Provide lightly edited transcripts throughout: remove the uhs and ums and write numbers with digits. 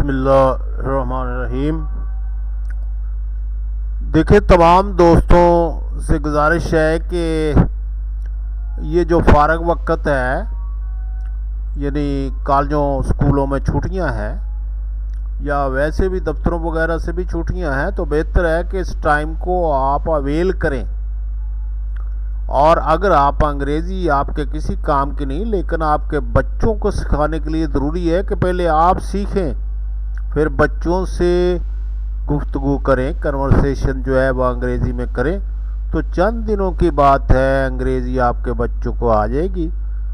बिस्मिल्लाहिर्रहमानिर्रहीम। देखिए, तमाम दोस्तों से गुजारिश है कि ये जो फ़ारग वक़्त है, यानी कॉलेजों स्कूलों में छुट्टियां हैं या वैसे भी दफ्तरों वगैरह से भी छुट्टियां हैं, तो बेहतर है कि इस टाइम को आप अवेल करें। और अगर आप अंग्रेज़ी आपके किसी काम की नहीं, लेकिन आपके बच्चों को सिखाने के लिए ज़रूरी है कि पहले आप सीखें, फिर बच्चों से गुफ्तगू करें, कन्वर्सेशन जो है वह अंग्रेज़ी में करें, तो चंद दिनों की बात है अंग्रेज़ी आपके बच्चों को आ जाएगी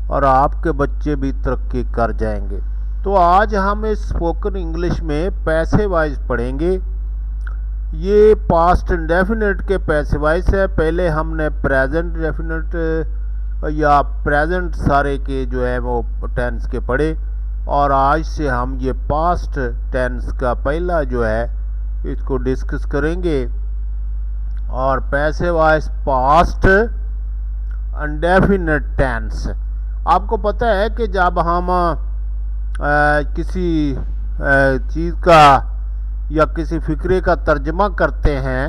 और आपके बच्चे भी तरक्की कर जाएंगे। तो आज हम इस स्पोकन इंग्लिश में पैसे वाइज पढ़ेंगे। ये पास्ट इंडेफिनिट के पैसे वाइज है। पहले हमने प्रेजेंट डेफिनेट या प्रेजेंट सारे के जो है वो टेंस के पढ़े, और आज से हम ये पास्ट टेंस का पहला जो है इसको डिस्कस करेंगे। और पैसे वाइज पास्ट इंडेफिनिट टेंस, आपको पता है कि जब हम किसी चीज़ का या किसी फिक्रे का तर्जमा करते हैं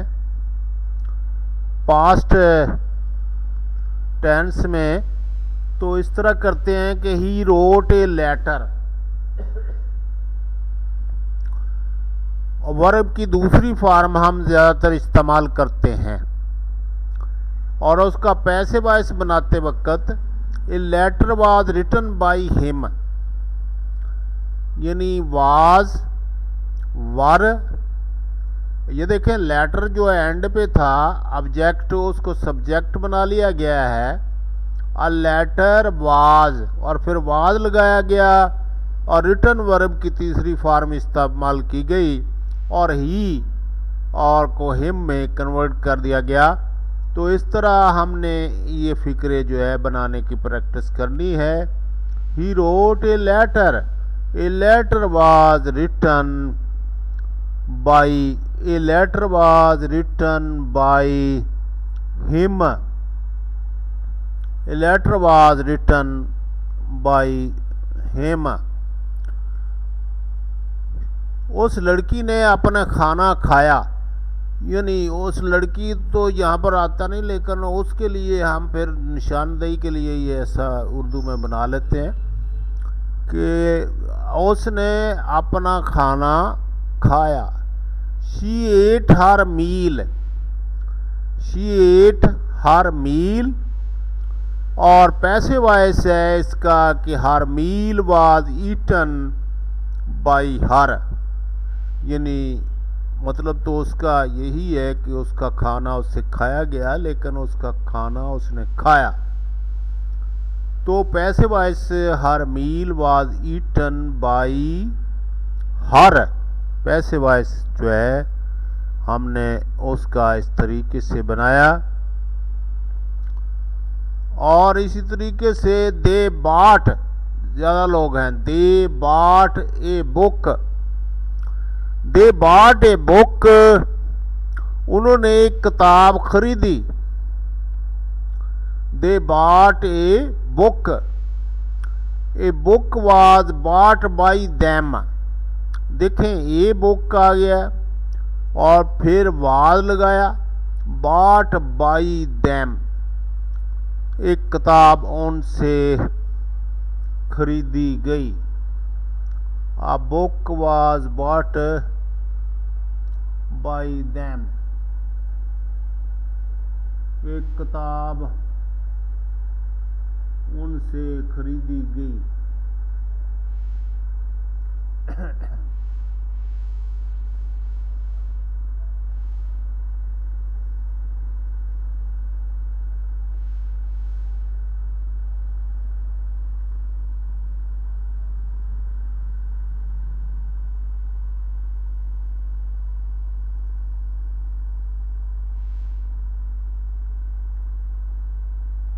पास्ट टेंस में, तो इस तरह करते हैं कि he wrote a letter. Verb की दूसरी फॉर्म हम ज़्यादातर इस्तेमाल करते हैं, और उसका पैसे वाइस बनाते वक्त a letter was written by him, यानी वाज वर। ये देखें, लेटर जो है एंड पे था, ऑब्जेक्ट उसको सब्जेक्ट बना लिया गया है। अ लेटर वाज और फिर वाज लगाया गया, और रिटन वर्ब की तीसरी फॉर्म इस्तेमाल की गई और ही और को हिम में कन्वर्ट कर दिया गया। तो इस तरह हमने ये फिक्रे जो है बनाने की प्रैक्टिस करनी है। He wrote a letter was written by a letter was written by him, a letter was written by him. उस लड़की ने अपना खाना खाया, यानी उस लड़की तो यहाँ पर आता नहीं, लेकिन उसके लिए हम फिर निशानदेही के लिए ये ऐसा उर्दू में बना लेते हैं कि उसने अपना खाना खाया। She ate her meal, she ate her meal. और पैसे वाइस है इसका कि her meal was eaten by her, यानी मतलब तो उसका यही है कि उसका खाना उससे खाया गया, लेकिन उसका खाना उसने खाया। तो passive voice her meal was eaten by her, passive voice जो है हमने उसका इस तरीके से बनाया। और इसी तरीके से दे बाट, ज़्यादा लोग हैं, दे बाट ए बुक, दे बाट ए बुक, उन्होंने एक किताब खरीदी। दे बाट a book, a book was बाट बाय देम। देखें, ए बुक आ गया और फिर वाज लगाया, बाट बाय देम, एक किताब उनसे खरीदी गई। A book was bought by them, एक किताब उनसे खरीदी गई।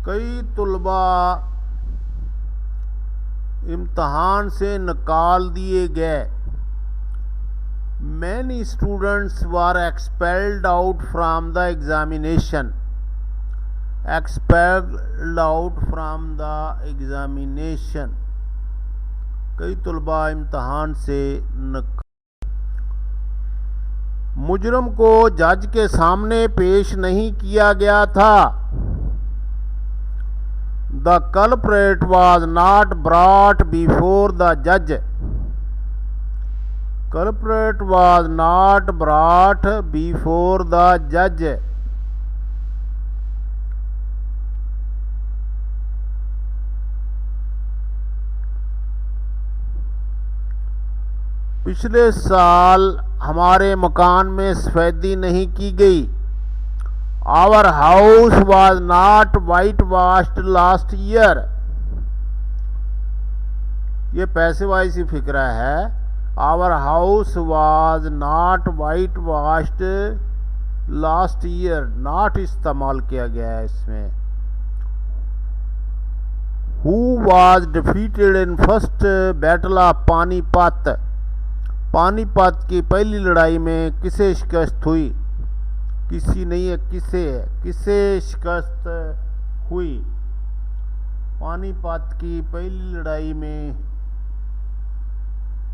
कई तुलबा इम्तहान से निकाल दिए गए। Many students were expelled out from the examination, expelled out from the examination। कई तुलबा इम्तहान से मुजरम को जज के सामने पेश नहीं किया गया था। The culprit was not brought before the जज। Culprit was not brought before the जज। पिछले साल हमारे मकान में सफेदी नहीं की गई। Our house was not whitewashed last year. ये पैसे वाइसी फिक्रा है। Our house was not whitewashed last year, not इस्तेमाल किया गया है इसमें। Who was defeated in first battle of Panipat. Panipat की पहली लड़ाई में किसे शिकस्त हुई? किसी नहीं है, किसे शिकस्त हुई? पानीपत की पहली लड़ाई में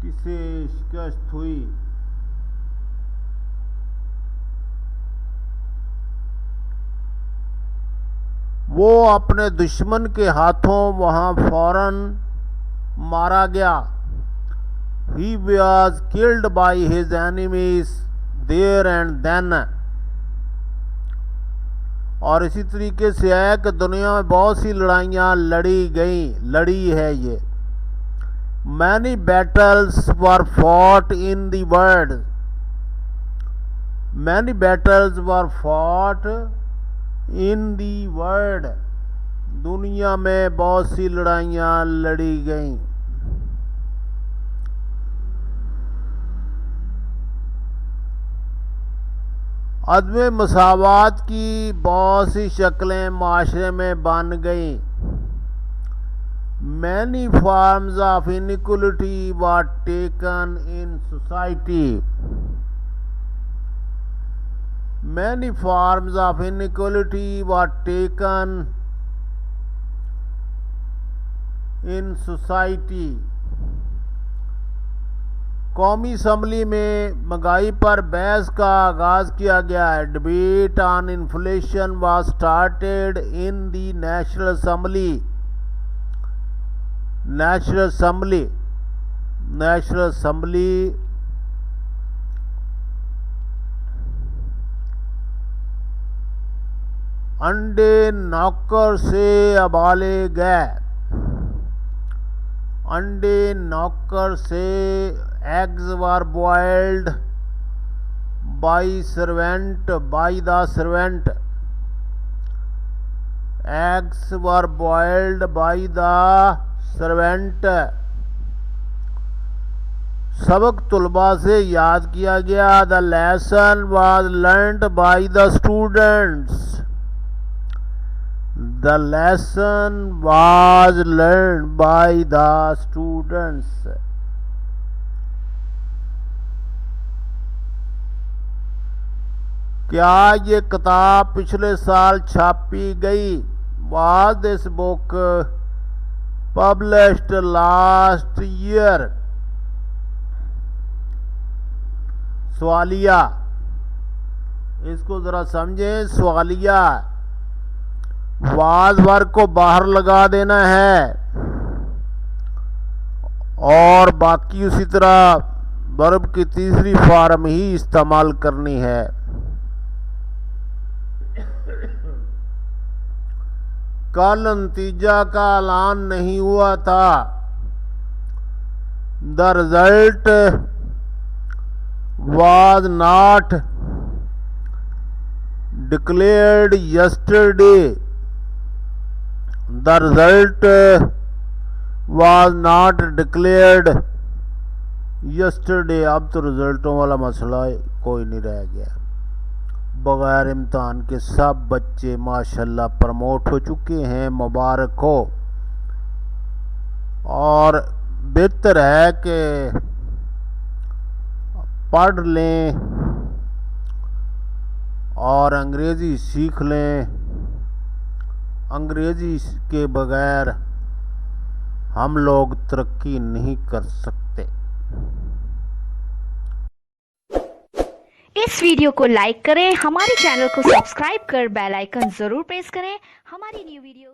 किसे शिकस्त हुई? वो अपने दुश्मन के हाथों वहां फौरन मारा गया। He was killed by his enemies there and then। और इसी तरीके से है कि दुनिया में बहुत सी लड़ाइयाँ लड़ी है ये। Many battles were fought in the world। Many battles were fought in the world। दुनिया में बहुत सी लड़ाइयाँ लड़ी गईं। अदम मसावात की बहुत सी शक्लें माशरे में बन गईं। Many forms of inequality were taken in society. Many forms of inequality were taken in society. कौमी असम्बली में महंगाई पर बहस का आगाज किया गया है। Debate on inflation was started in the national assembly. National assembly अंडे नौकर से उबाले गए। अंडे नौकर से eggs were boiled by the servant। Eggs were boiled by the servant। सबक तुलबा से याद किया गया। The lesson was learnt by the students। The lesson was learned by the students। क्या ये किताब पिछले साल छापी गई? Was this book published last year? सवालिया, इसको जरा समझें। सवालिया वाज वर्ग को बाहर लगा देना है और बाकी उसी तरह वर्ब की तीसरी फॉर्म ही इस्तेमाल करनी है। कल नतीजा का ऐलान नहीं हुआ था। The result was not declared yesterday। The result was not declared yesterday। अब तो रिजल्टों वाला मसला कोई नहीं रह गया। बगैर इम्तहान के सब बच्चे माशाल्लाह प्रमोट हो चुके हैं, मुबारक हो। और बेहतर है कि पढ़ लें और अंग्रेज़ी सीख लें। अंग्रेज़ी के बगैर हम लोग तरक्की नहीं कर सकते। इस वीडियो को लाइक करें, हमारे चैनल को सब्सक्राइब कर बेल आइकन जरूर प्रेस करें हमारी न्यू वीडियो